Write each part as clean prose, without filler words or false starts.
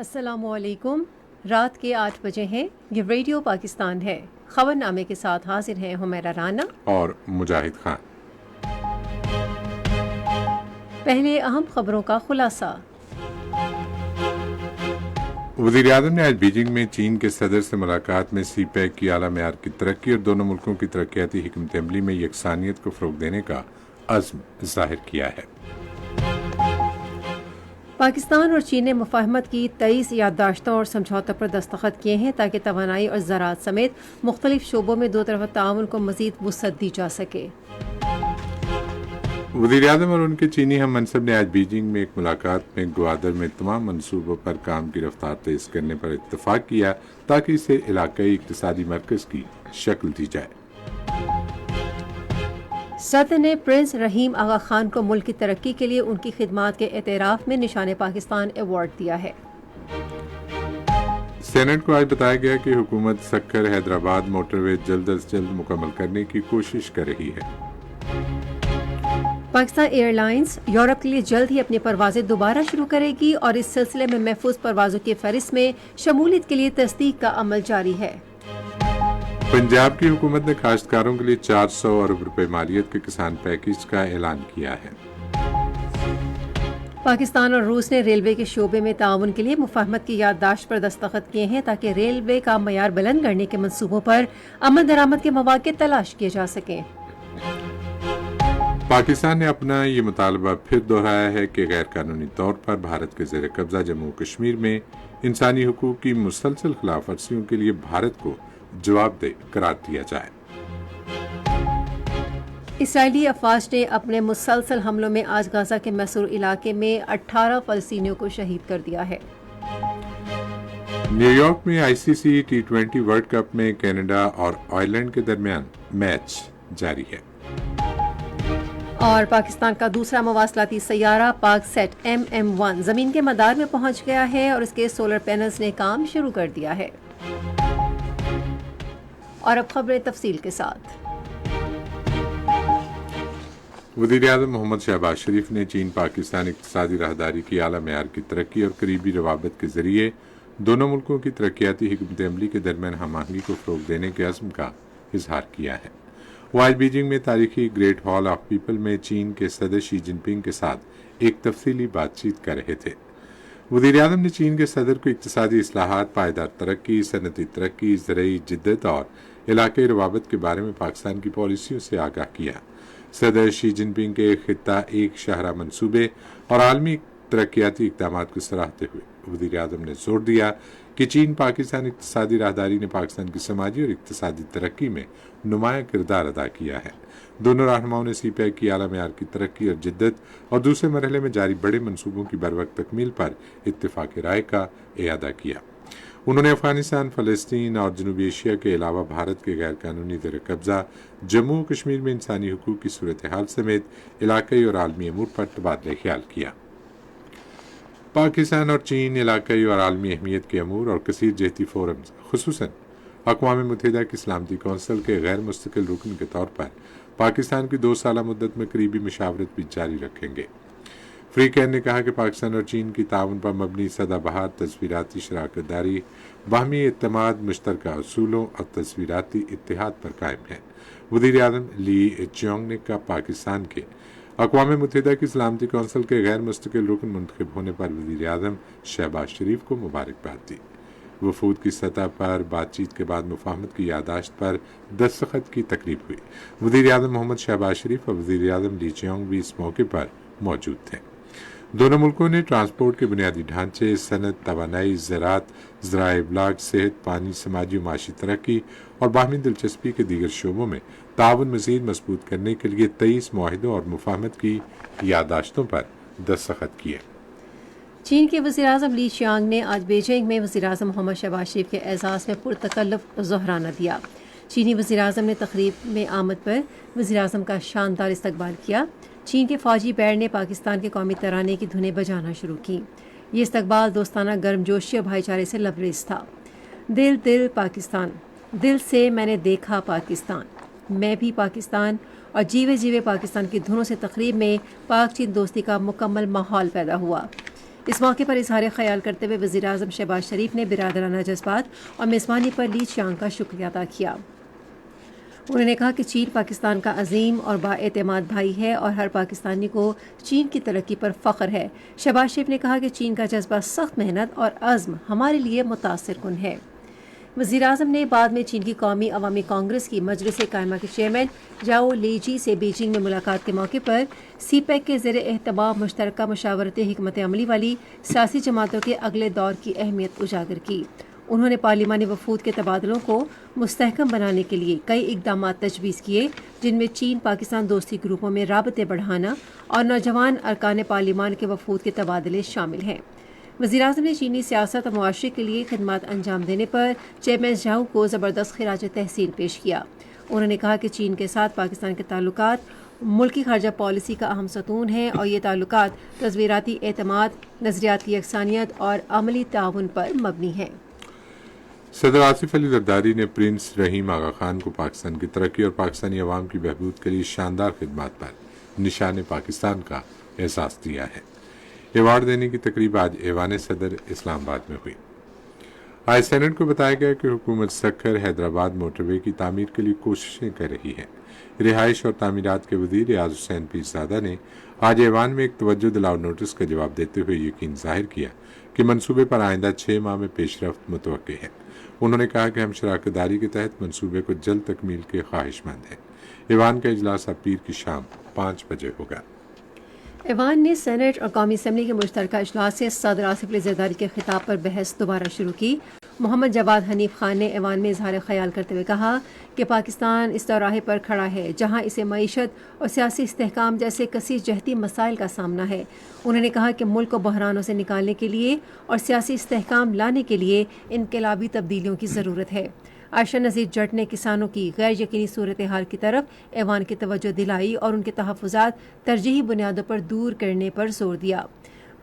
السلام علیکم۔ رات کے 8 بجے ہیں۔ یہ ریڈیو پاکستان ہے۔ خبر نامے کے ساتھ حاضر ہیں حمیرہ رانا اور مجاہد خان۔ پہلے اہم خبروں کا خلاصہ۔ وزیر اعظم نے آج بیجنگ میں چین کے صدر سے ملاقات میں سی پیک کی اعلیٰ معیار کی ترقی اور دونوں ملکوں کی ترقیاتی حکمت عملی میں یکسانیت کو فروغ دینے کا عزم ظاہر کیا ہے۔ پاکستان اور چین نے مفاہمت کی 23 یادداشتوں اور سمجھوتوں پر دستخط کیے ہیں تاکہ توانائی اور زراعت سمیت مختلف شعبوں میں دو طرفہ تعاون کو مزید وسعت دی جا سکے۔ وزیر اعظم اور ان کے چینی ہم منصب نے آج بیجنگ میں ایک ملاقات میں گوادر میں تمام منصوبوں پر کام کی رفتار تیز کرنے پر اتفاق کیا تاکہ اسے علاقائی اقتصادی مرکز کی شکل دی جائے۔ صدر نے پرنس رحیم آغا خان کو ملک کی ترقی کے لیے ان کی خدمات کے اعتراف میں نشان پاکستان ایوارڈ دیا ہے۔ سینٹ کو آج بتایا گیا کہ حکومت سکر حیدرآباد موٹر وے جلد از جلد مکمل کرنے کی کوشش کر رہی ہے۔ پاکستان ایئر لائنز یورپ کے لیے جلد ہی اپنی پروازیں دوبارہ شروع کرے گی اور اس سلسلے میں محفوظ پروازوں کی فہرست میں شمولیت کے لیے تصدیق کا عمل جاری ہے۔ پنجاب کی حکومت نے کاشتکاروں کے لیے 400 ارب روپے مالیت کے کسان پیکیج کا اعلان کیا ہے۔ پاکستان اور روس نے ریلوے کے شعبے میں تعاون کے لیے مفاہمت کی یادداشت پر دستخط کیے ہیں تاکہ ریلوے کا معیار بلند کرنے کے منصوبوں پر عمل درآمد کے مواقع تلاش کیے جا سکیں۔ پاکستان نے اپنا یہ مطالبہ پھر دہرایا ہے کہ غیر قانونی طور پر بھارت کے زیر قبضہ جموں کشمیر میں انسانی حقوق کی مسلسل خلاف ورزیوں کے لیے بھارت کو جواب دہ قرار دیا جائے۔ اسرائیلی افواج نے اپنے مسلسل حملوں میں آج غزہ کے محصور علاقے میں 18 فلسطینیوں کو شہید کر دیا ہے۔ نیو یارک میں آئی سی سی T20 ورلڈ کپ میں کینیڈا اور آئرلینڈ کے درمیان میچ جاری ہے۔ اور پاکستان کا دوسرا مواصلاتی سیارہ پاک سیٹ MM1 زمین کے مدار میں پہنچ گیا ہے اور اس کے سولر پینلز نے کام شروع کر دیا ہے۔ اور اب خبریں تفصیل کے ساتھ۔ وزیر اعظم محمد شہباز شریف نے چین پاکستان اقتصادی راہداری کی اعلیٰ معیار کی ترقی اور قریبی روابط کے ذریعے دونوں ملکوں کی ترقیاتی حکمت عملی کے درمیان ہم آہنگی کو فروغ دینے کے عزم کا اظہار کیا ہے۔ وہ آج بیجنگ میں تاریخی گریٹ ہال آف پیپل میں چین کے صدر شی جن پنگ کے ساتھ ایک تفصیلی بات چیت کر رہے تھے۔ وزیر اعظم نے چین کے صدر کو اقتصادی اصلاحات، پائیدار ترقی، صنعتی ترقی، زرعی جدت اور علاقائی روابط کے بارے میں پاکستان کی پالیسیوں سے آگاہ کیا۔ صدر شی جن پنگ کے خطہ ایک شاہراہ منصوبے اور عالمی ترقیاتی اقدامات کو سراہتے ہوئے وزیر اعظم نے زور دیا کہ چین پاکستان اقتصادی راہداری نے پاکستان کی سماجی اور اقتصادی ترقی میں نمایاں کردار ادا کیا ہے۔ دونوں رہنماؤں نے سی پیک کی اعلیٰ معیار کی ترقی اور جدت اور دوسرے مرحلے میں جاری بڑے منصوبوں کی بروقت تکمیل پر اتفاق رائے کا اعادہ کیا۔ انہوں نے افغانستان، فلسطین اور جنوبی ایشیا کے علاوہ بھارت کے غیر قانونی زیر قبضہ جموں و کشمیر میں انسانی حقوق کی صورتحال سمیت علاقائی اور عالمی امور پر تبادلہ خیال کیا۔ پاکستان اور چین علاقائی اور عالمی اہمیت کے امور اور کثیر جہتی فورمز، خصوصاً اقوام متحدہ کی سلامتی کونسل کے غیر مستقل رکن کے طور پر پاکستان کی 2 سالہ مدت میں قریبی مشاورت بھی جاری رکھیں گے۔ فریقین نے کہا کہ پاکستان اور چین کی تعاون پر مبنی سدا بہار تصویراتی شراکت داری باہمی اعتماد، مشترکہ اصولوں اور تصویراتی اتحاد پر قائم ہے۔ وزیر اعظم لی چیونگ نے کہا پاکستان کے اقوام متحدہ کی سلامتی کونسل کے غیر مستقل رکن منتخب ہونے پر وزیر اعظم شہباز شریف کو مبارکباد دی۔ وفود کی سطح پر بات چیت کے بعد مفاہمت کی یادداشت پر دستخط کی تقریب ہوئی۔ وزیر اعظم محمد شہباز شریف اور وزیر اعظم لی چیونگ بھی اس موقع پر موجود تھے۔ دونوں ملکوں نے ٹرانسپورٹ کے بنیادی ڈھانچے، صنعت، توانائی، زراعت، ذرائع ابلاغ، صحت، پانی، سماجی و معاشی ترقی اور باہمی دلچسپی کے دیگر شعبوں میں تعاون مزید مضبوط کرنے کے لیے 23 معاہدوں اور مفاہمت کی یادداشتوں پر دستخط کیے۔ چین کے وزیر اعظم لی چیانگ نے آج بیجنگ میں وزیر اعظم محمد شہباز شریف کے اعزاز میں پرتکلف ظہرانہ دیا۔ چینی وزیر اعظم نے تقریب میں آمد پر وزیر اعظم کا شاندار استقبال کیا۔ چین کے فوجی بینڈ نے پاکستان کے قومی ترانے کی دھنیں بجانا شروع کی۔ یہ استقبال دوستانہ، گرم جوشی اور بھائی چارے سے لبریز تھا۔ دل دل پاکستان، دل سے میں نے دیکھا پاکستان، میں بھی پاکستان اور جیوے جیوے پاکستان کی دھنوں سے تقریب میں پاک چین دوستی کا مکمل ماحول پیدا ہوا۔ اس موقع پر اظہار خیال کرتے ہوئے وزیر اعظم شہباز شریف نے برادرانہ جذبات اور میزبانی پر لی چیانگ کا شکریہ ادا کیا۔ انہوں نے کہا کہ چین پاکستان کا عظیم اور بااعتماد بھائی ہے اور ہر پاکستانی کو چین کی ترقی پر فخر ہے۔ شہباز شریف نے کہا کہ چین کا جذبہ سخت محنت اور عزم ہمارے لیے متاثر کن ہے۔ وزیر اعظم نے بعد میں چین کی قومی عوامی کانگریس کی مجلس قائمہ کے چیئرمین جاؤ لیجی سے بیجنگ میں ملاقات کے موقع پر سی پیک کے زیر اہتمام مشترکہ مشاورتی حکمت عملی والی سیاسی جماعتوں کے اگلے دور کی اہمیت اجاگر کی۔ انہوں نے پارلیمانی وفود کے تبادلوں کو مستحکم بنانے کے لیے کئی اقدامات تجویز کیے، جن میں چین پاکستان دوستی گروپوں میں رابطے بڑھانا اور نوجوان ارکان پارلیمان کے وفود کے تبادلے شامل ہیں۔ وزیر اعظم نے چینی سیاست اور معاشرے کے لیے خدمات انجام دینے پر چیئرمین جاؤ کو زبردست خراج تحسین پیش کیا۔ انہوں نے کہا کہ چین کے ساتھ پاکستان کے تعلقات ملکی خارجہ پالیسی کا اہم ستون ہیں اور یہ تعلقات تصویراتی اعتماد، نظریات کی یکسانیت اور عملی تعاون پر مبنی ہیں۔ صدر آصف علی زرداری نے پرنس رحیم آغا خان کو پاکستان کی ترقی اور پاکستانی عوام کی بہبود کے لیے شاندار خدمات پر نشان پاکستان کا احساس دیا ہے۔ ایوارڈ دینے کی تقریب آج ایوان صدر اسلام آباد میں ہوئی۔ آج سینٹ کو بتایا گیا کہ حکومت سکھر حیدرآباد موٹر وے کی تعمیر کے لیے کوششیں کر رہی ہے۔ رہائش اور تعمیرات کے وزیر ریاض حسین پیرزادہ نے آج ایوان میں ایک توجہ دلاؤ نوٹس کا جواب دیتے ہوئے یقین ظاہر کیا کہ منصوبے پر آئندہ 6 ماہ میں پیش رفت متوقع ہے۔ انہوں نے کہا کہ ہم شراکت داری کے تحت منصوبے کو جلد تکمیل کے خواہش مند ہیں۔ ایوان کا اجلاس اب پیر کی شام 5 بجے ہوگا۔ ایوان نے سینٹ اور قومی اسمبلی کے مشترکہ اجلاس سے صدر آصف علی زرداری کے خطاب پر بحث دوبارہ شروع کی۔ محمد جواد حنیف خان نے ایوان میں اظہار خیال کرتے ہوئے کہا کہ پاکستان اس دوراہے پر کھڑا ہے جہاں اسے معیشت اور سیاسی استحکام جیسے کثیر جہتی مسائل کا سامنا ہے۔ انہوں نے کہا کہ ملک کو بحرانوں سے نکالنے کے لیے اور سیاسی استحکام لانے کے لیے انقلابی تبدیلیوں کی ضرورت ہے۔ عائشہ نذیر جٹ نے کسانوں کی غیر یقینی صورتحال کی طرف ایوان کی توجہ دلائی اور ان کے تحفظات ترجیحی بنیادوں پر دور کرنے پر زور دیا۔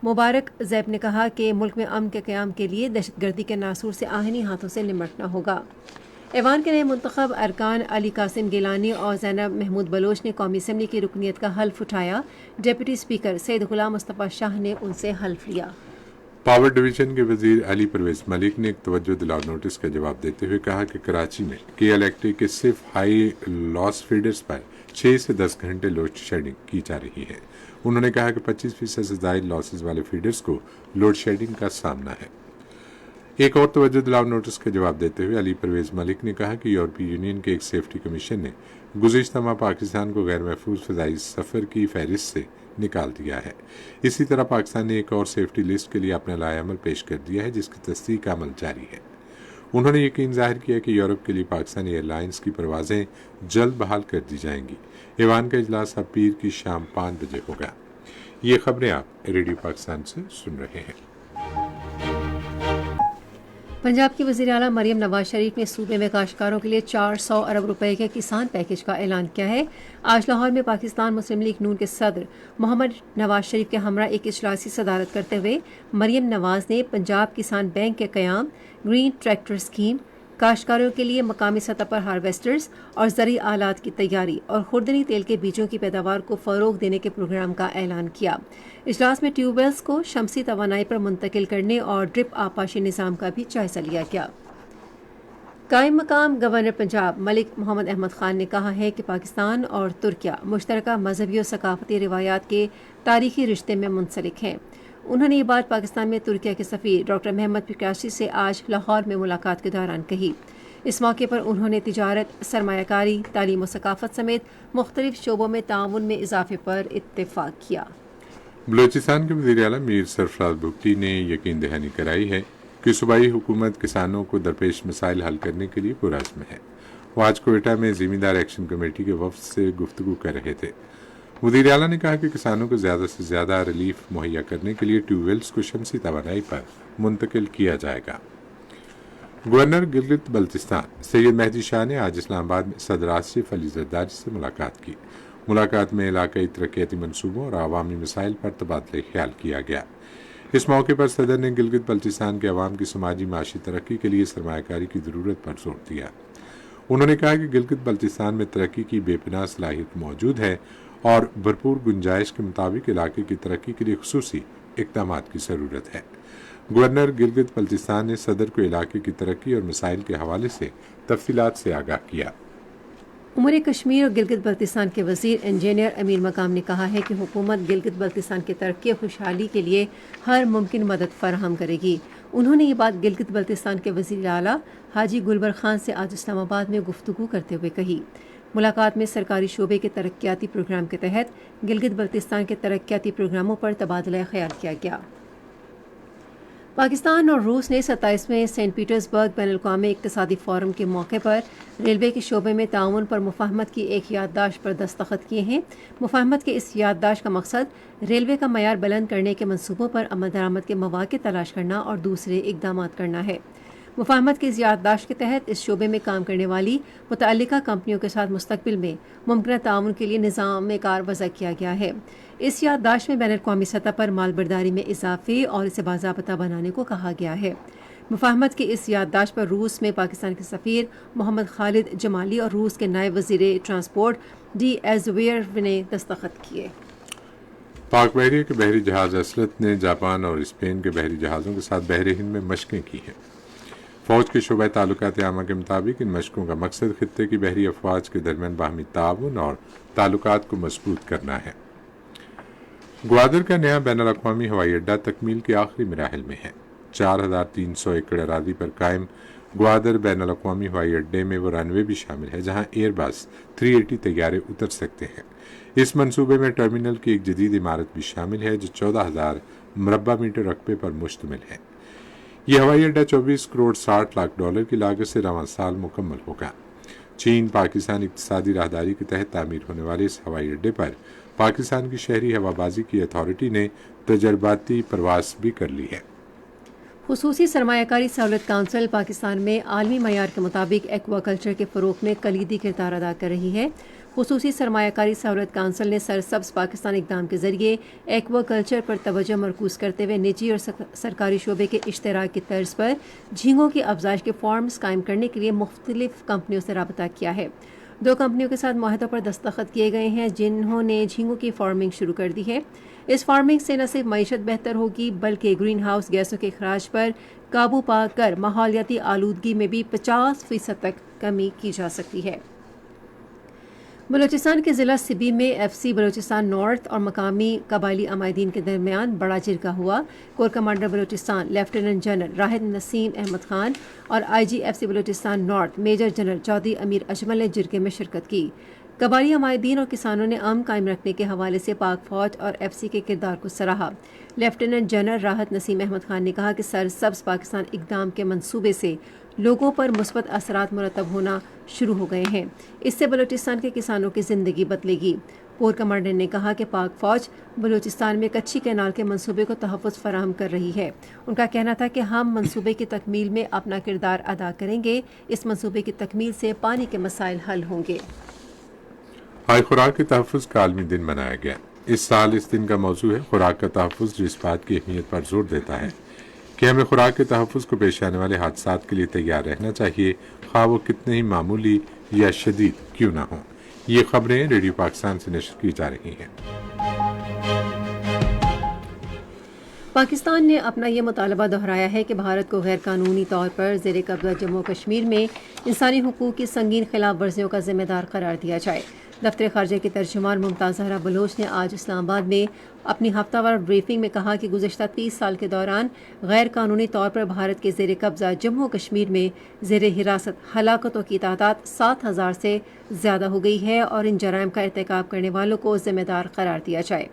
مبارک زیب نے کہا کہ ملک میں امن کے قیام کے لیے دہشت گردی کے ناصور سے آہنی ہاتھوں سے نمٹنا ہوگا۔ ایوان کے نئے منتخب ارکان علی قاسم گیلانی اور زینب محمود بلوچ نے قومی اسمبلی کی رکنیت کا حلف اٹھایا۔ ڈپٹی اسپیکر سید غلام مصطفیٰ شاہ نے ان سے حلف لیا۔ پاور ڈویژن کے وزیر علی پرویز ملک نے ایک توجہ دلاؤ نوٹس کا جواب دیتے ہوئے کہا کہ کراچی میں کے الیکٹرک کے صرف ہائی لاس فیڈرز پر 6 سے 10 گھنٹے لوڈ شیڈنگ کی جا رہی ہے۔ انہوں نے کہا کہ 25% سے زائد لاسز والے فیڈرز کو لوڈ شیڈنگ کا سامنا ہے۔ ایک اور توجہ دلاؤ نوٹس کا جواب دیتے ہوئے علی پرویز ملک نے کہا کہ یورپی یونین کے ایک سیفٹی کمیشن نے گزشتہ ماہ پاکستان کو غیر محفوظ فضائی سفر کی فہرست سے نکال دیا ہے۔ اسی طرح پاکستان نے ایک اور سیفٹی لسٹ کے لیے اپنا لائحہ عمل پیش کر دیا ہے جس کی تصدیق کا عمل جاری ہے۔ انہوں نے یقین ظاہر کیا کہ یورپ کے لیے پاکستانی ایئر لائنز کی پروازیں جلد بحال کر دی جائیں گی۔ ایوان کا اجلاس اب پیر کی شام 5 بجے ہوگا۔ یہ خبریں آپ ریڈیو پاکستان سے سن رہے ہیں۔ پنجاب کی وزیر اعلیٰ مریم نواز شریف نے صوبے میں کاشتکاروں کے لیے 400 ارب روپے کے کسان پیکج کا اعلان کیا ہے۔ آج لاہور میں پاکستان مسلم لیگ نون کے صدر محمد نواز شریف کے ہمراہ ایک اجلاس کی صدارت کرتے ہوئے مریم نواز نے پنجاب کسان بینک کے قیام، گرین ٹریکٹر اسکیم، کاشتکاروں کے لیے مقامی سطح پر ہارویسٹرز اور زرعی آلات کی تیاری اور خوردنی تیل کے بیجوں کی پیداوار کو فروغ دینے کے پروگرام کا اعلان کیا۔ اجلاس میں ٹیوب ویلز کو شمسی توانائی پر منتقل کرنے اور ڈرپ آبپاشی نظام کا بھی جائزہ لیا گیا۔ قائم مقام گورنر پنجاب ملک محمد احمد خان نے کہا ہے کہ پاکستان اور ترکیہ مشترکہ مذہبی اور ثقافتی روایات کے تاریخی رشتے میں منسلک ہیں۔ انہوں نے یہ بات پاکستان میں ترکیہ کے سفیر ڈاکٹر محمد پکاشی سے آج لاہور میں ملاقات کے دوران کہی۔ اس موقع پر انہوں نے تجارت، سرمایہ کاری، تعلیم و ثقافت سمیت مختلف شعبوں میں تعاون میں اضافے پر اتفاق کیا۔ بلوچستان کے وزیر اعلیٰ میر سرفراز بگٹی نے یقین دہانی کرائی ہے کہ صوبائی حکومت کسانوں کو درپیش مسائل حل کرنے کے لیے پرعزم ہے۔ وہ آج کوئٹہ میں زمیندار ایکشن کمیٹی کے وفد سے گفتگو کر رہے تھے۔ وزیر اعلیٰ نے کہا کہ کسانوں کو زیادہ سے زیادہ ریلیف مہیا کرنے کے لیے ٹیوب ویلز کو شمسی توانائی پر منتقل کیا جائے گا۔ گورنر گلگت بلتستان سید مہدی شاہ نے آج اسلام آباد میں صدر آصف علی زرداری سے ملاقات کی۔ ملاقات میں علاقائی ترقیاتی منصوبوں اور عوامی مسائل پر تبادلہ خیال کیا گیا۔ اس موقع پر صدر نے گلگت بلتستان کے عوام کی سماجی معاشی ترقی کے لیے سرمایہ کاری کی ضرورت پر زور دیا۔ انہوں نے کہا کہ گلگت بلتستان میں ترقی کی بے پناہ صلاحیت موجود ہے اور بھرپور گنجائش کے مطابق علاقے کی ترقی کے لیے خصوصی اقدامات کی ضرورت ہے۔ گورنر گلگت بلتستان نے صدر کو علاقے کی ترقی اور مسائل کے حوالے سے تفصیلات سے آگاہ کیا۔ امور کشمیر اور گلگت بلتستان کے وزیر انجینئر امیر مقام نے کہا ہے کہ حکومت گلگت بلتستان کی ترقی اور خوشحالی کے لیے ہر ممکن مدد فراہم کرے گی۔ انہوں نے یہ بات گلگت بلتستان کے وزیر اعلیٰ حاجی گلبر خان سے آج اسلام آباد میں گفتگو کرتے ہوئے کہی۔ ملاقات میں سرکاری شعبے کے ترقیاتی پروگرام کے تحت گلگت بلتستان کے ترقیاتی پروگراموں پر تبادلہ خیال کیا گیا۔ پاکستان اور روس نے 27ویں سینٹ پیٹرزبرگ بین الاقوامی اقتصادی فورم کے موقع پر ریلوے کے شعبے میں تعاون پر مفاہمت کی ایک یادداشت پر دستخط کیے ہیں۔ مفاہمت کے اس یادداشت کا مقصد ریلوے کا معیار بلند کرنے کے منصوبوں پر عمل درآمد کے مواقع تلاش کرنا اور دوسرے اقدامات کرنا ہے۔ مفاہمت کی اس یادداشت کے تحت اس شعبے میں کام کرنے والی متعلقہ کمپنیوں کے ساتھ مستقبل میں ممکنہ تعاون کے لیے نظام کار وضع کیا گیا ہے۔ اس یادداشت میں بین الاقوامی سطح پر مال برداری میں اضافے اور اسے باضابطہ بنانے کو کہا گیا ہے۔ مفاہمت کی اس یادداشت پر روس میں پاکستان کے سفیر محمد خالد جمالی اور روس کے نائب وزیر ٹرانسپورٹ ڈی ایزویرو نے دستخط کیے۔ پاک بحریہ کے بحری جہاز اسلت نے جاپان اور اسپین کے بحری جہازوں کے ساتھ بحر ہند میں مشقیں کی ہیں۔ فوج کے شعبہ تعلقات عامہ کے مطابق ان مشقوں کا مقصد خطے کی بحری افواج کے درمیان باہمی تعاون اور تعلقات کو مضبوط کرنا ہے۔ گوادر کا نیا بین الاقوامی ہوائی اڈہ تکمیل کے آخری مراحل میں ہے۔ 4300 ایکڑ اراضی پر قائم گوادر بین الاقوامی ہوائی اڈے میں وہ رن وے بھی شامل ہے جہاں ایئر بس 380 طیارے اتر سکتے ہیں۔ اس منصوبے میں ٹرمینل کی ایک جدید عمارت بھی شامل ہے جو 14,000 مربع میٹر رقبے پر مشتمل ہے۔ یہ ہوائی اڈہ 24 کروڑ 60 لاکھ ڈالر کی لاگت سے رواں سال مکمل ہوگا۔ چین پاکستان اقتصادی راہداری کے تحت تعمیر ہونے والے اس ہوائی اڈے پر پاکستان کی شہری ہوابازی کی اتھارٹی نے تجرباتی پرواز بھی کر لی ہے۔ خصوصی سرمایہ کاری سہولت کونسل پاکستان میں عالمی معیار کے مطابق ایکوا کلچر کے فروغ میں کلیدی کردار ادا کر رہی ہے۔ خصوصی سرمایہ کاری سہولت کونسل نے سرسبز پاکستان اقدام کے ذریعے ایکوا کلچر پر توجہ مرکوز کرتے ہوئے نجی اور سرکاری شعبے کے اشتراک کی طرز پر جھینگوں کی افزائش کے فارمز قائم کرنے کے لیے مختلف کمپنیوں سے رابطہ کیا ہے۔ 2 کمپنیوں کے ساتھ معاہدوں پر دستخط کیے گئے ہیں جنہوں نے جھینگوں کی فارمنگ شروع کر دی ہے۔ اس فارمنگ سے نہ صرف معیشت بہتر ہوگی بلکہ گرین ہاؤس گیسوں کے اخراج پر قابو پا کر ماحولیاتی آلودگی میں بھی 50% تک کمی کی جا سکتی ہے۔ بلوچستان کے ضلع سبی میں ایف سی بلوچستان نارتھ اور مقامی قبائلی عمائدین کے درمیان بڑا جرگہ ہوا۔ Corps commander Balochistan lieutenant general Rahat Naseem Ahmed Khan اور I G F C Balochistan north major general Chaudhry Amir Ajmal نے جرگے میں شرکت کی۔ قبائلی عمائدین اور کسانوں نے امن قائم رکھنے کے حوالے سے پاک فوج اور ایف سی کے کردار کو سراہا۔ لیفٹیننٹ جنرل راحت نسیم احمد خان نے کہا کہ سرسبز پاکستان اقدام کے منصوبے سے لوگوں پر مثبت اثرات مرتب ہونا شروع ہو گئے ہیں۔ اس سے بلوچستان کے کسانوں کی زندگی بدلے گی۔ کور کمانڈر نے کہا کہ پاک فوج بلوچستان میں کچی کینال کے منصوبے کو تحفظ فراہم کر رہی ہے۔ ان کا کہنا تھا کہ ہم منصوبے کی تکمیل میں اپنا کردار ادا کریں گے۔ اس منصوبے کی تکمیل سے پانی کے مسائل حل ہوں گے۔ آج خوراک کے تحفظ کا عالمی دن منایا گیا۔ اس سال اس دن کا موضوع ہے خوراک کا تحفظ، جو اس بات کی اہمیت پر زور دیتا ہے کہ ہمیں خوراک کے تحفظ کو پیش آنے والے حادثات کے لیے تیار رہنا چاہیے، خواہ وہ کتنے ہی معمولی یا شدید کیوں نہ ہوں۔ یہ خبریں ریڈیو پاکستان سے نشر کی جا رہی ہیں۔ پاکستان نے اپنا یہ مطالبہ دہرایا ہے کہ بھارت کو غیر قانونی طور پر زیر قبضہ جموں کشمیر میں انسانی حقوق کی سنگین خلاف ورزیوں کا ذمہ دار قرار دیا جائے۔ دفتر خارجہ کی ترجمان ممتاز زہرا بلوچ نے آج اسلام آباد میں اپنی ہفتہ وار بریفنگ میں کہا کہ گزشتہ 30 سال کے دوران غیر قانونی طور پر بھارت کے زیر قبضہ جموں کشمیر میں زیر حراست ہلاکتوں کی تعداد 7,000 سے زیادہ ہو گئی ہے اور ان جرائم کا ارتکاب کرنے والوں کو ذمہ دار قرار دیا جائے۔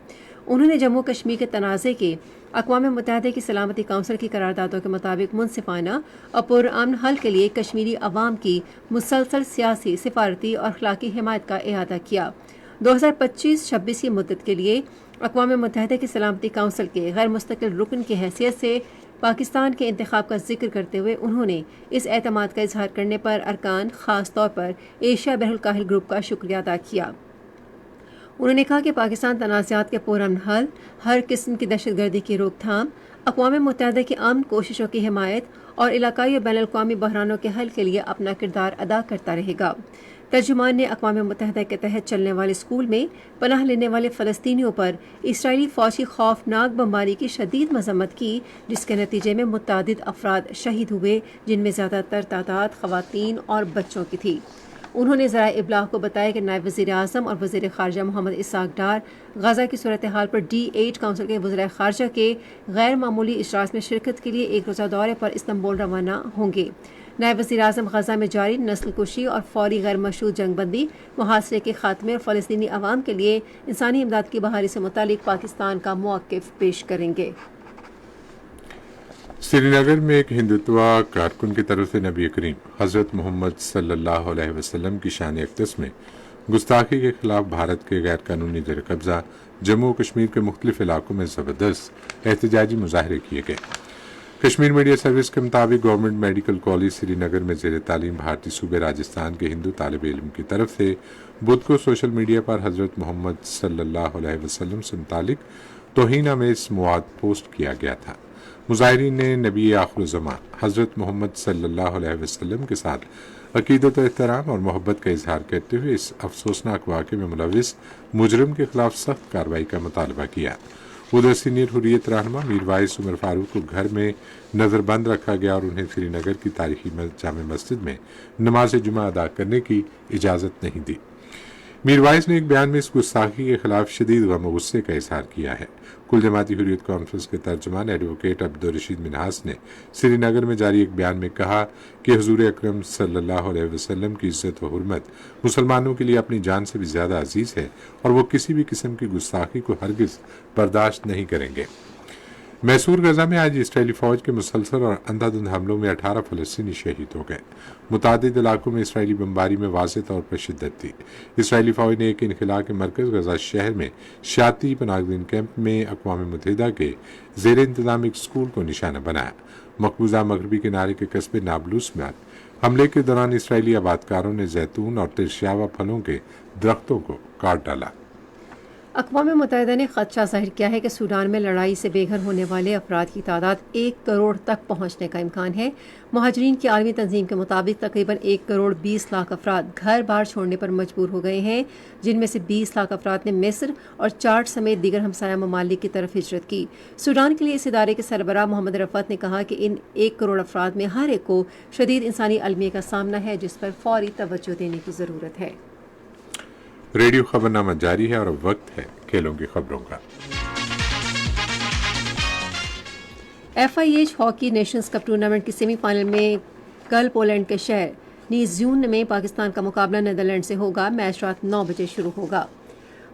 انہوں نے جموں کشمیر کے تنازع کے اقوام متحدہ کی سلامتی کونسل کی قراردادوں کے مطابق منصفانہ اور پرامن حل کے لیے کشمیری عوام کی مسلسل سیاسی، سفارتی اور اخلاقی حمایت کا اعادہ کیا۔ 2025-26 کی مدت کے لیے اقوام متحدہ کی سلامتی کونسل کے غیر مستقل رکن کی حیثیت سے پاکستان کے انتخاب کا ذکر کرتے ہوئے انہوں نے اس اعتماد کا اظہار کرنے پر ارکان، خاص طور پر ایشیا بحر الکاہل گروپ کا شکریہ ادا کیا۔ انہوں نے کہا کہ پاکستان تنازعات کے پرامن حل، ہر قسم کی دہشت گردی کی روک تھام، اقوام متحدہ کی امن کوششوں کی حمایت اور علاقائی اور بین الاقوامی بحرانوں کے حل کے لیے اپنا کردار ادا کرتا رہے گا۔ ترجمان نے اقوام متحدہ کے تحت چلنے والے اسکول میں پناہ لینے والے فلسطینیوں پر اسرائیلی فوج کی خوفناک بمباری کی شدید مذمت کی، جس کے نتیجے میں متعدد افراد شہید ہوئے، جن میں زیادہ تر تعداد خواتین اور بچوں کی تھی۔ انہوں نے ذرائع ابلاغ کو بتایا کہ نائب وزیر اعظم اور وزیر خارجہ محمد اسحاق ڈار غزہ کی صورتحال پر D8 کونسل کے وزراء خارجہ کے غیر معمولی اجلاس میں شرکت کے لیے ایک روزہ دورے پر استنبول روانہ ہوں گے۔ نائب وزیر اعظم غزہ میں جاری نسل کشی اور فوری غیر مشروط جنگ بندی، محاصرے کے خاتمے اور فلسطینی عوام کے لیے انسانی امداد کی بحالی سے متعلق پاکستان کا موقف پیش کریں گے۔ سری نگر میں ایک ہندوتوا کارکن کی طرف سے نبی کریم حضرت محمد صلی اللہ علیہ وسلم کی شان اقدس میں گستاخی کے خلاف بھارت کے غیر قانونی زیر قبضہ جموں و کشمیر کے مختلف علاقوں میں زبردست احتجاجی مظاہرے کیے گئے۔ کشمیر میڈیا سروس کے مطابق گورنمنٹ میڈیکل کالج سری نگر میں زیر تعلیم بھارتی صوبے راجستھان کے ہندو طالب علم کی طرف سے بدھ کو سوشل میڈیا پر حضرت محمد صلی اللہ علیہ وسلم سے متعلق توہین آمیز مواد پوسٹ کیا گیا تھا۔ مظاہرین نے نبی آخر الزمان حضرت محمد صلی اللہ علیہ وسلم کے ساتھ عقیدت و احترام اور محبت کا اظہار کرتے ہوئے اس افسوسناک واقعے میں ملوث مجرم کے خلاف سخت کارروائی کا مطالبہ کیا۔ ادھر سینئر حریت رہنما میر وائس عمر فاروق کو گھر میں نظر بند رکھا گیا اور انہیں سری نگر کی تاریخی جامع مسجد میں نماز جمعہ ادا کرنے کی اجازت نہیں دی۔ میر وائس نے ایک بیان میں اس گستاخی کے خلاف شدید غم و غصے کا اظہار کیا ہے۔ کل جماعتی حریت کانفرنس کے ترجمان ایڈوکیٹ عبدالرشید منہاس نے سری نگر میں جاری ایک بیان میں کہا کہ حضور اکرم صلی اللہ علیہ وسلم کی عزت و حرمت مسلمانوں کے لیے اپنی جان سے بھی زیادہ عزیز ہے اور وہ کسی بھی قسم کی گستاخی کو ہرگز برداشت نہیں کریں گے۔ میسور غزہ میں آج اسرائیلی فوج کے مسلسل اور اندھا دھند حملوں میں 18 فلسطینی شہید ہو گئے۔ متعدد علاقوں میں اسرائیلی بمباری میں واضح طور پر شدت تھی۔ اسرائیلی فوج نے ایک انخلا کے مرکز غزہ شہر میں شاتی پناہ گزین کیمپ میں اقوام متحدہ کے زیر انتظام ایک اسکول کو نشانہ بنایا۔ مقبوضہ مغربی کنارے کے قصبے نابلوس میں حملے کے دوران اسرائیلی آبادکاروں نے زیتون اور ترشیاوا پھلوں کے درختوں کو کاٹ ڈالا۔ اقوام متحدہ نے خدشہ ظاہر کیا ہے کہ سوڈان میں لڑائی سے بے گھر ہونے والے افراد کی تعداد 1 کروڑ تک پہنچنے کا امکان ہے۔ مہاجرین کی عالمی تنظیم کے مطابق تقریباً 1 کروڑ 20 لاکھ افراد گھر بار چھوڑنے پر مجبور ہو گئے ہیں، جن میں سے 20 لاکھ افراد نے مصر اور چاڈ سمیت دیگر ہمسایہ ممالک کی طرف ہجرت کی۔ سوڈان کے لیے اس ادارے کے سربراہ محمد رفعت نے کہا کہ ان 1 کروڑ افراد میں ہر ایک کو شدید انسانی المیہ کا سامنا ہے، جس پر فوری توجہ دینے کی ضرورت ہے۔ ریڈیو خبرنامہ جاری ہے اور اب وقت ہے کھیلوں کی خبروں کا۔ FIH hockey nations cup tournament کی سیمی فائنل میں کل پولینڈ کے شہر نیزیون میں پاکستان کا مقابلہ نیدرلینڈ سے ہوگا۔ میچ رات 9 بجے شروع ہوگا۔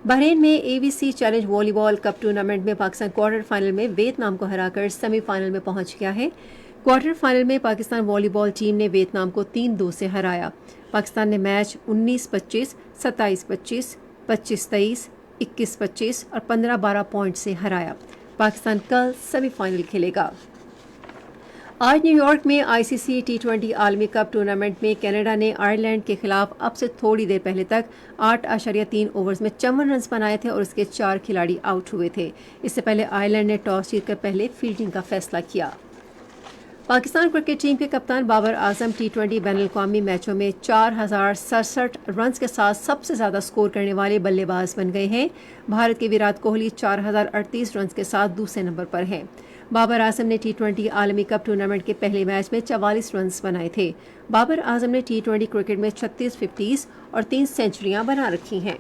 بحرین میں ABC چیلنج والی بال کپ ٹورنامنٹ میں پاکستان کوارٹر فائنل میں ویتنام کو ہرا کر سیمی فائنل میں پہنچ گیا ہے۔ کوارٹر فائنل میں پاکستان والی بال ٹیم نے ویتنام کو 3-2 سے ہرایا۔ پاکستان نے میچ 19-25، 27-25، 25-23، 21-25 اور 15-12 پوائنٹ سے ہرایا۔ پاکستان کل سیمی فائنل کھیلے گا۔ آج نیو یارک میں ICC T20 عالمی کپ ٹورنامنٹ میں کینیڈا نے آئرلینڈ کے خلاف اب سے تھوڑی دیر پہلے تک 8.3 اوورز میں 54 رنز بنائے تھے اور اس کے 4 کھلاڑی آؤٹ ہوئے تھے۔ اس سے پہلے آئرلینڈ نے ٹاس جیت کر پہلے فیلڈنگ کا فیصلہ کیا۔ پاکستان کرکٹ ٹیم کے کپتان بابر اعظم T20 بین الاقوامی میچوں میں 4067 رنز کے ساتھ سب سے زیادہ سکور کرنے والے بلے باز بن گئے ہیں۔ بھارت کے ویرات کوہلی 4038 رنز کے ساتھ دوسرے نمبر پر ہیں۔ بابر اعظم نے T20 عالمی کپ ٹورنامنٹ کے پہلے میچ میں 44 رنز بنائے تھے۔ بابر اعظم نے T20 کرکٹ میں 36 50s اور 3 سینچریاں بنا رکھی ہیں۔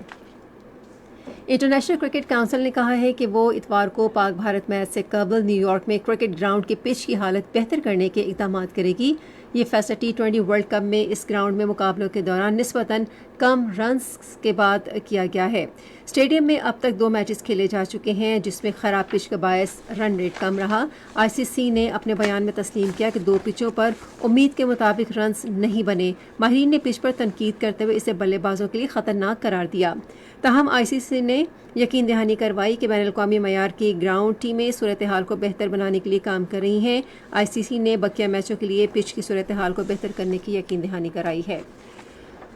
انٹرنیشنل کرکٹ کونسل نے کہا ہے کہ وہ اتوار کو پاک بھارت میچ سے قبل نیو یارک میں کرکٹ گراؤنڈ کی پچ کی حالت بہتر کرنے کے اقدامات کرے گی۔ یہ فیصلہ T20 ورلڈ کپ میں اس گراؤنڈ میں مقابلوں کے دوران نسبتاً کم رنز کے بعد کیا گیا ہے۔ اسٹیڈیم میں اب تک 2 میچز کھیلے جا چکے ہیں جس میں خراب پچ کا باعث رن ریٹ کم رہا۔ ICC نے اپنے بیان میں تسلیم کیا کہ 2 پچوں پر امید کے مطابق رنز نہیں بنے۔ ماہرین نے پچ پر تنقید کرتے ہوئے اسے بلے بازوں کے لیے خطرناک قرار دیا۔ تاہم ICC نے یقین دہانی کروائی کہ بین الاقوامی معیار کی گراؤنڈ ٹیمیں صورتحال کو بہتر بنانے کے لیے کام کر رہی ہیں۔ ICC نے بقیہ میچوں کے لیے پچ کی صورتحال کو بہتر کرنے کی یقین دہانی کرائی ہے۔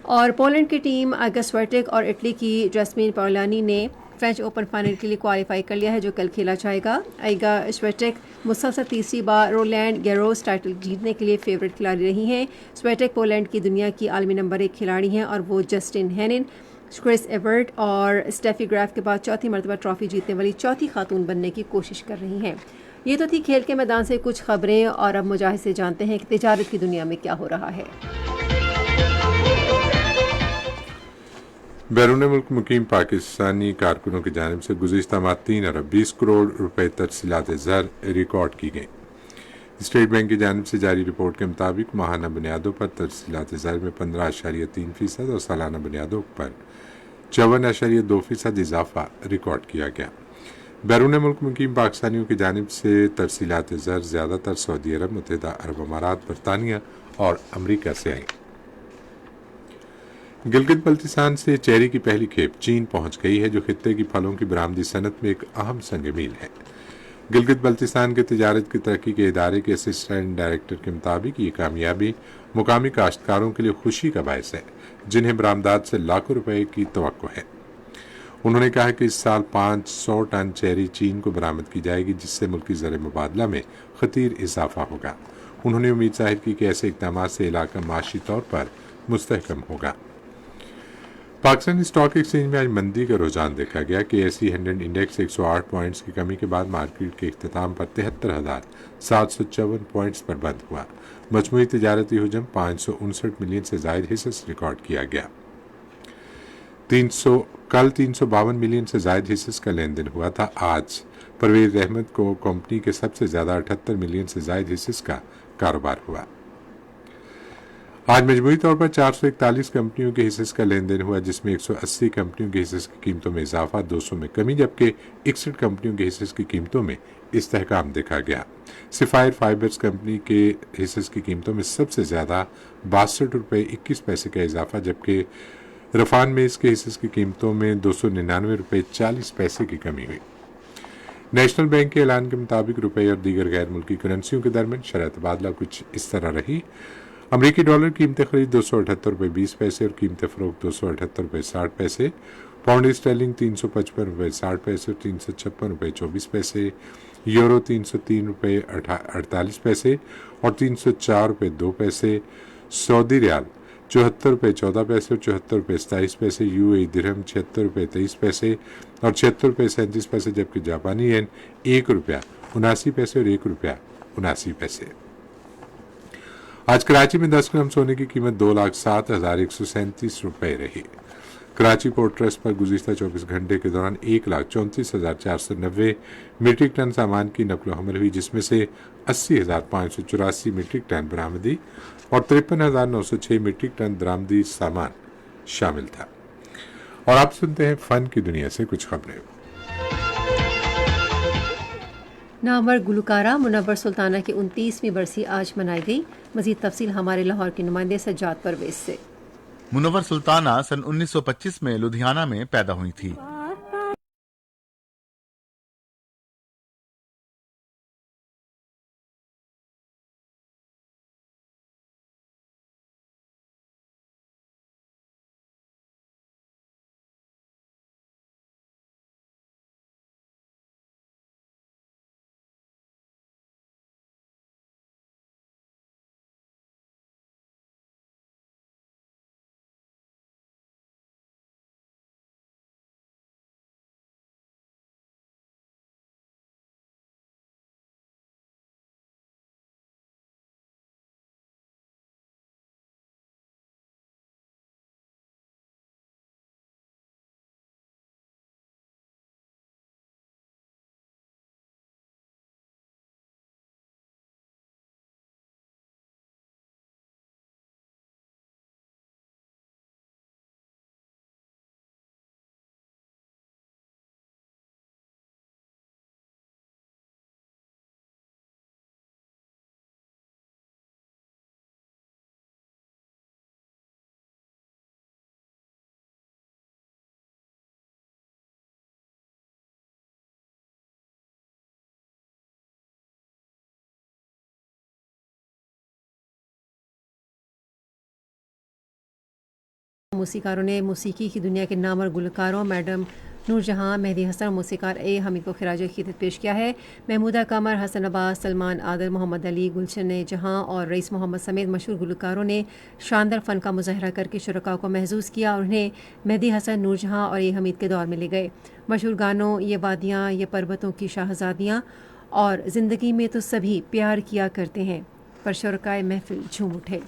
اور پولینڈ کی ٹیم آگا سویٹیک اور اٹلی کی جیسمین پاولانی نے فرینچ اوپن فائنل کے لیے کوالیفائی کر لیا ہے جو کل کھیلا جائے گا. ایگا سویٹیک مسلسل تیسری بار رولینڈ گیروس ٹائٹل جیتنے کے لیے فیورٹ کھلاڑی رہی ہیں. سویٹیک پولینڈ کی دنیا کی عالمی نمبر 1 کھلاڑی ہیں اور وہ جسٹن ہینن، کرس ایورٹ اور اسٹیفی گراف کے بعد چوتھی مرتبہ ٹرافی جیتنے والی چوتھی خاتون بننے کی کوشش کر رہی ہیں. یہ تو تھی کھیل کے میدان سے کچھ خبریں، اور اب مجاہد سے جانتے ہیں کہ تجارت کی دنیا میں کیا ہو رہا ہے. بیرون ملک مقیم پاکستانی کارکنوں کی جانب سے گزشتہ ماہ 3 ارب 20 کروڑ روپے ترسیلات زر ریکارڈ کی گئی. اسٹیٹ بینک کی جانب سے جاری رپورٹ کے مطابق ماہانہ بنیادوں پر ترسیلات زر میں 15.3% اور سالانہ بنیادوں پر 54.2% اضافہ ریکارڈ کیا گیا. بیرون ملک مقیم پاکستانیوں کی جانب سے ترسیلات زر زیادہ تر سعودی عرب، متحدہ عرب امارات، برطانیہ اور امریکہ سے آئیں. گلگت بلتستان سے چیری کی پہلی کھیپ چین پہنچ گئی ہے جو خطے کی پھلوں کی برآمدی صنعت میں ایک اہم سنگ میل ہے. گلگت بلتستان کے تجارت کی ترقی کے ادارے کے اسسٹنٹ ڈائریکٹر کے مطابق یہ کامیابی مقامی کاشتکاروں کے لیے خوشی کا باعث ہے جنہیں برآمدات سے لاکھوں روپے کی توقع ہے. انہوں نے کہا کہ اس سال 500 ٹن چیری چین کو برآمد کی جائے گی جس سے ملکی زر مبادلہ میں خطیر اضافہ ہوگا. انہوں نے امید ظاہر کی کہ ایسے اقدامات سے علاقہ معاشی طور پر مستحکم ہوگا. پاکستان اسٹاک ایکسچینج میں آج مندی کا رجحان دیکھا گیا کہ ایسی 100 انڈیکس 108 پوائنٹس کی کمی کے بعد مارکیٹ کے اختتام پر 73,754 پوائنٹس پر بند ہوا. مجموعی تجارتی حجم 559 ملین سے زائد حصص ریکارڈ کیا گیا. کل 352 ملین سے زائد حصص کا لین دین ہوا تھا. آج پرویز احمد کو کمپنی کے سب سے زیادہ 78 ملین سے زائد حصص کا کاروبار ہوا. آج مجموعی طور پر 441 کمپنیوں کے حصص کا لین دین ہوا جس میں 180 کمپنیوں کے حصص کی قیمتوں میں اضافہ، 200 میں کمی، جبکہ 61 کمپنیوں کے حصص کی قیمتوں میں استحکام دیکھا گیا. سفائر فائبرز کمپنی کے حصص کی قیمتوں میں سب سے زیادہ 62 روپے 21 پیسے کا اضافہ، جبکہ رفان میں اس کے حصص کی قیمتوں میں 299 روپے 40 پیسے کی کمی ہوئی. نیشنل بینک کے اعلان کے مطابق روپے اور دیگر غیر ملکی کرنسیوں کے درمیان شرح تبادلہ کچھ اس طرح رہی. امریکی ڈالر قیمت خرید 278 روپے 20 پیسے اور قیمت فروخت 278 روپے 60 پیسے. پاؤنڈ اسٹرلنگ 355 روپے 60 پیسے اور 356 روپے 24 پیسے. یورو 303 روپے 48 پیسے اور 304 روپے 2 پیسے. سعودی ریال 74 روپے 14 پیسے اور 74 روپے 27 پیسے. یو اے درہم 76 روپے 23 پیسے اور 76 روپے 37 پیسے، جبکہ جاپانی ین 1 روپیہ 79 پیسے اور 1 روپیہ 79 پیسے. آج کراچی میں 10 گرام سونے کی قیمت 2,07,137 روپے رہی. کراچی پورٹ ٹرسٹ پر گزشتہ 24 گھنٹے کے دوران 1,34,490 میٹرک ٹن سامان کی نقل و حمل ہوئی جس میں سے 80,584 میٹرک ٹن برآمدی اور 53,906 میٹرک ٹن درآمدی سامان شامل تھا. اور آپ سنتے ہیں فن کی دنیا سے کچھ خبریں. نامور گلوکارہ منور سلطانہ کی 29ویں برسی آج منائی گئی. مزید تفصیل ہمارے لاہور کے نمائندے سجاد پرویز سے. منور سلطانہ سن 1925 میں لدھیانہ میں پیدا ہوئی تھی. موسیقاروں نے موسیقی کی دنیا کے نامور گلوکاروں میڈم نور جہاں، مہدی حسن اور موسیقار اے حمید کو خراج عقیدت پیش کیا ہے۔ محمودہ قمر، حسن عباس، سلمان عادل، محمد علی، گلشن جہاں اور رئیس محمد سمیت مشہور گلوکاروں نے شاندار فن کا مظاہرہ کر کے شرکاء کو محظوظ کیا اور انہیں مہدی حسن، نور جہاں اور اے حمید کے دور میں لے گئے۔ مشہور گانوں یہ وادیاں، یہ پربتوں کی شاہزادیاں اور زندگی میں تو سبھی پیار کیا کرتے ہیں پر شرکائے محفل جھوم اٹھے۔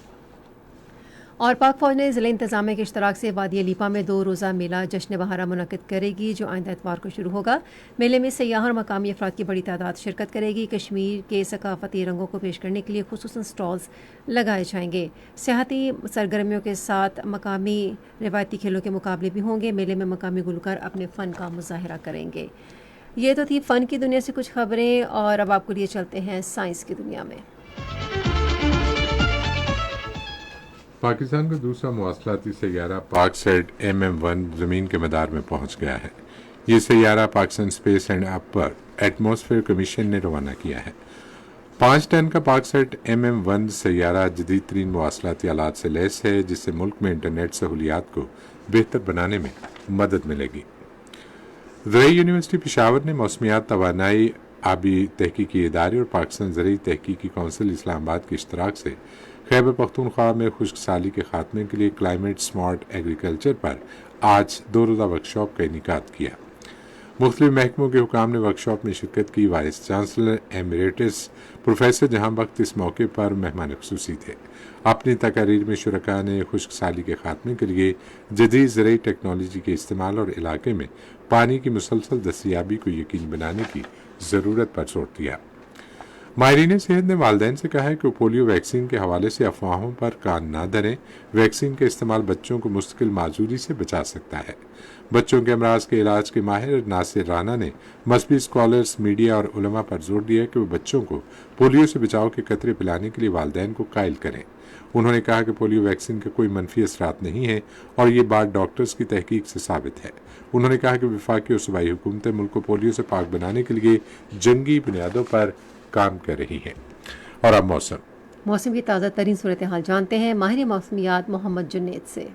اور پاک فوج نے ضلع انتظامیہ کے اشتراک سے وادی علیپا میں 2 روزہ میلہ جشن بہارا منعقد کرے گی جو آئندہ اتوار کو شروع ہوگا۔ میلے میں سیاحوں اور مقامی افراد کی بڑی تعداد شرکت کرے گی۔ کشمیر کے ثقافتی رنگوں کو پیش کرنے کے لیے خصوصاً سٹالز لگائے جائیں گے۔ سیاحتی سرگرمیوں کے ساتھ مقامی روایتی کھیلوں کے مقابلے بھی ہوں گے۔ میلے میں مقامی گلوکار اپنے فن کا مظاہرہ کریں گے۔ یہ تو تھی فن کی دنیا سے کچھ خبریں، اور اب آپ کو لیے چلتے ہیں سائنس کی دنیا میں۔ پاکستان کا دوسرا مواصلاتی سیارہ پاک سیٹ MM-1 زمین کے مدار میں پہنچ گیا ہے۔ یہ سیارہ Pakistan space and upper atmosphere commission نے روانہ کیا ہے۔ 5 ٹن کا پاک سیٹ MM-1 سیارہ جدید ترین مواصلاتی آلات سے لیس ہے، جس سے ملک میں انٹرنیٹ سہولیات کو بہتر بنانے میں مدد ملے گی۔ زرعی یونیورسٹی پشاور نے موسمیات، توانائی، آبی تحقیقی ادارے اور پاکستان زرعی تحقیقی کونسل اسلام آباد کے اشتراک سے خیبر پختونخوا میں خشک سالی کے خاتمے کے لیے کلائمیٹ سمارٹ ایگریکلچر پر آج 2 روزہ ورکشاپ کا انعقاد کیا۔ مختلف محکموں کے حکام نے ورکشاپ میں شرکت کی۔ وائس چانسلر ایمریٹس پروفیسر جہاں بخت اس موقع پر مہمان خصوصی تھے۔ اپنی تقاریر میں شرکاء نے خشک سالی کے خاتمے کے لیے جدید زرعی ٹیکنالوجی کے استعمال اور علاقے میں پانی کی مسلسل دستیابی کو یقینی بنانے کی ضرورت پر زور دیا۔ ماہرین صحت نے والدین سے کہا ہے کہ وہ پولیو ویکسین کے حوالے سے افواہوں پر کان نہ دھریں۔ ویکسین کا استعمال بچوں کو مستقل معذوری سے بچا سکتا ہے۔ بچوں کے امراض کے علاج کے ماہر ناصر رانا نے مذہبی اسکالرز، میڈیا اور علماء پر زور دیا کہ وہ بچوں کو پولیو سے بچاؤ کے قطرے پلانے کے لیے والدین کو قائل کریں۔ انہوں نے کہا کہ پولیو ویکسین کے کوئی منفی اثرات نہیں ہیں اور یہ بات ڈاکٹرز کی تحقیق سے ثابت ہے۔ انہوں نے کہا کہ وفاقی اور صوبائی حکومتیں ملک کو پولیو سے پاک بنانے کے لیے جنگی بنیادوں پر کام کر رہی ہیں۔ اور اب موسم کی تازہ ترین صورتحال جانتے ہیں ماہر موسمیات محمد جنید سے۔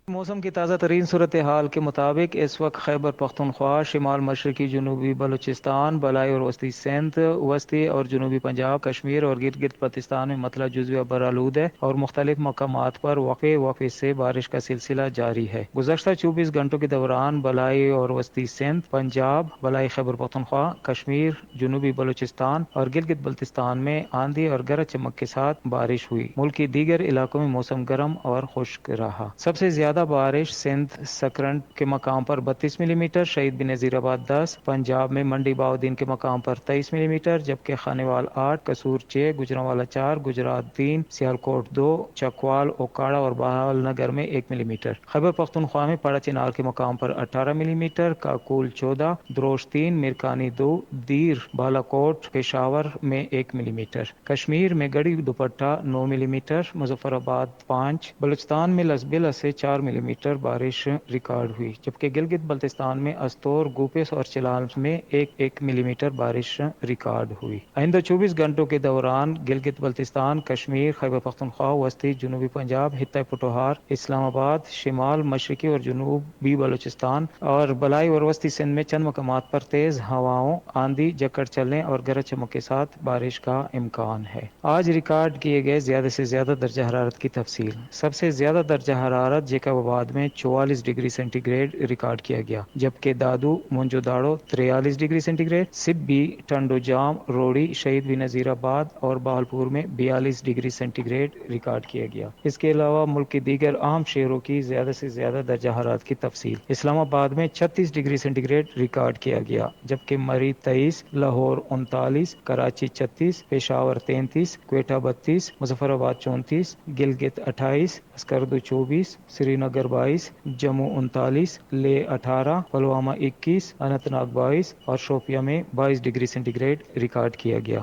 موسم کی تازہ ترین صورتحال کے مطابق اس وقت خیبر پختونخوا، شمال مشرقی جنوبی بلوچستان، بالائی اور وسطی سندھ، وسطی اور جنوبی پنجاب، کشمیر اور گرد گرد پاکستان میں مطلع جزوی برآلود ہے اور مختلف مقامات پر وقفے وقفے سے بارش کا سلسلہ جاری ہے۔ گزشتہ 24 گھنٹوں کے دوران بالائی اور وسطی سندھ، پنجاب، بالائی خیبر پختونخوا، کشمیر، جنوبی بلوچستان اور گلگت بلتستان میں آندھی اور گرج چمک کے ساتھ بارش ہوئی۔ ملک کے دیگر علاقوں میں موسم گرم اور خشک رہا۔ سب سے زیادہ بارش سندھ سکرنٹ کے مقام پر 32 ملی میٹر، شہید بنظیر آباد 10، پنجاب میں منڈی باؤدین کے مقام پر 23 ملی میٹر، جبکہ خانیوال 8، قصور 6، گجرانوالہ 4، گجرات 3، سیالکوٹ 2، چکوال، اوکاڑا اور بہال نگر میں 1 ملی میٹر۔ خیبر پختونخوا میں پڑا چنار کے مقام پر 18 ملی میٹر، کاکول 14، دروش 3، میرکانی 2، دیر، بالاکوٹ، پشاور میں 1 ملی میٹر۔ کشمیر میں گڑھی دوپٹہ 9 ملی میٹر، مظفر آباد 5، بلوچستان میں لسبیلا سے 4 ملی میٹر بارش ریکارڈ ہوئی، جبکہ گلگت بلتستان میں استور، گوپس اور چلال میں 1 ملی میٹر بارش ریکارڈ ہوئی۔ آئندہ 24 گھنٹوں کے دوران گلگت بلتستان، کشمیر، خیبر پختونخوا، وسطی جنوبی پنجاب، خطہ پٹوہار، اسلام آباد، شمال مشرقی اور جنوبی بلوچستان اور بالائی اور وسطی سندھ میں چند مقامات پر تیز ہوائوں، آندھی، جکڑ چلنے اور گرج چمک کے ساتھ بارش کا امکان ہے۔ آج ریکارڈ کیے گئے زیادہ سے زیادہ درجہ حرارت کی تفصیل۔ سب سے زیادہ درجہ حرارت جیکاباد میں 44 ڈگری سینٹی گریڈ ریکارڈ کیا گیا، جبکہ دادو، منجو داڑو 43 ڈگری سینٹی گریڈ، سبی، ٹنڈو جام، روڑی، شہید بنظیر آباد اور بہالپور میں 42 ڈگری سینٹی گریڈ ریکارڈ کیا گیا۔ اس کے علاوہ ملک کے دیگر اہم شہروں کی زیادہ سے زیادہ درجہ حرارت کی تفصیل۔ اسلام آباد میں 36 ڈگری سینٹی گریڈ ریکارڈ کیا گیا، جبکہ مری 23، لاہور 39، کراچی 36، پشاور 33، کوئٹہ 32، مظفر آباد 34، گلگت 28، اسکردو 24، سری نگر 22، جموں 39، لے 18، پلوامہ 21، اننت ناگ 22 اور شوپیاں میں 22 ڈگری سینٹی گریڈ ریکارڈ کیا گیا۔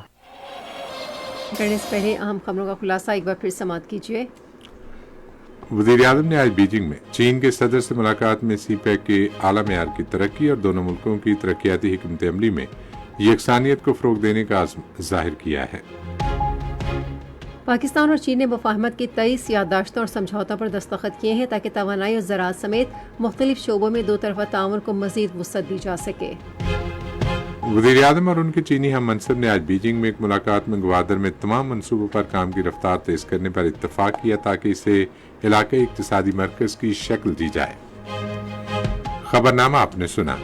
کرنے سے پہلے اہم خبروں کا خلاصہ ایک بار پھر سماعت کیجیے۔ وزیر اعظم نے آج بیجنگ میں چین کے صدر سے ملاقات میں سی پیک کے اعلیٰ معیار کی ترقی اور دونوں ملکوں کی ترقیاتی حکمت عملی میں یکسانیت کو فروغ دینے کا عزم ظاہر کیا ہے۔ پاکستان اور چین نے مفاہمت کی 23 یادداشتوں اور سمجھوتوں پر دستخط کیے ہیں تاکہ توانائی اور زراعت سمیت مختلف شعبوں میں دو طرفہ تعاون کو مزید وسعت دی جا سکے۔ وزیر اعظم اور ان کے چینی ہم منصب نے آج بیجنگ میں ایک ملاقات میں گوادر میں تمام منصوبوں پر کام کی رفتار تیز کرنے پر اتفاق کیا تاکہ اسے علاقائی اقتصادی مرکز کی شکل دی جائے۔ خبرنامہ آپ نے سنا۔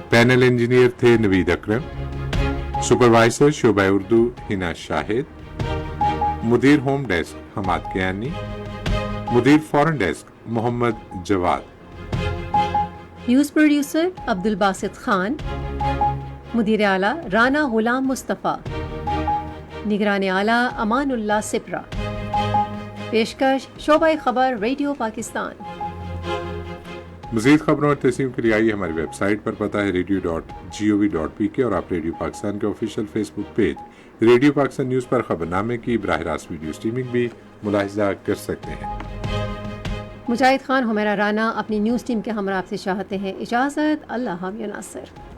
پینل انجینئر تھے نوید اکرم، سپروائزر شعبہ اردو ہنا شاہد، مدیر ہوم ڈیسک حماد کیانی، مدیر فورن ڈیسک محمد جواد، نیوز پروڈیوسر عبد الباسط خان، مدیر اعلیٰ رانا غلام مصطفیٰ، نگران اعلیٰ امان اللہ سپرا۔ پیشکش شعبہ خبر ریڈیو پاکستان۔ مزید خبروں اور تصویروں کے لیے آئیے ہماری ویب سائٹ پر، پتہ ہے radio.gov.pk، اور آپ ریڈیو پاکستان کے آفیشیل فیس بک پیج ریڈیو پاکستان نیوز پر خبرنامے کی براہ راست ویڈیو اسٹریمنگ بھی ملاحظہ کر سکتے ہیں۔ مجاہد خان، حمیرہ رانا اپنی نیوز ٹیم کے ہمراہ آپ سے چاہتے ہیں اجازت۔ اللہ حافظ ناصر۔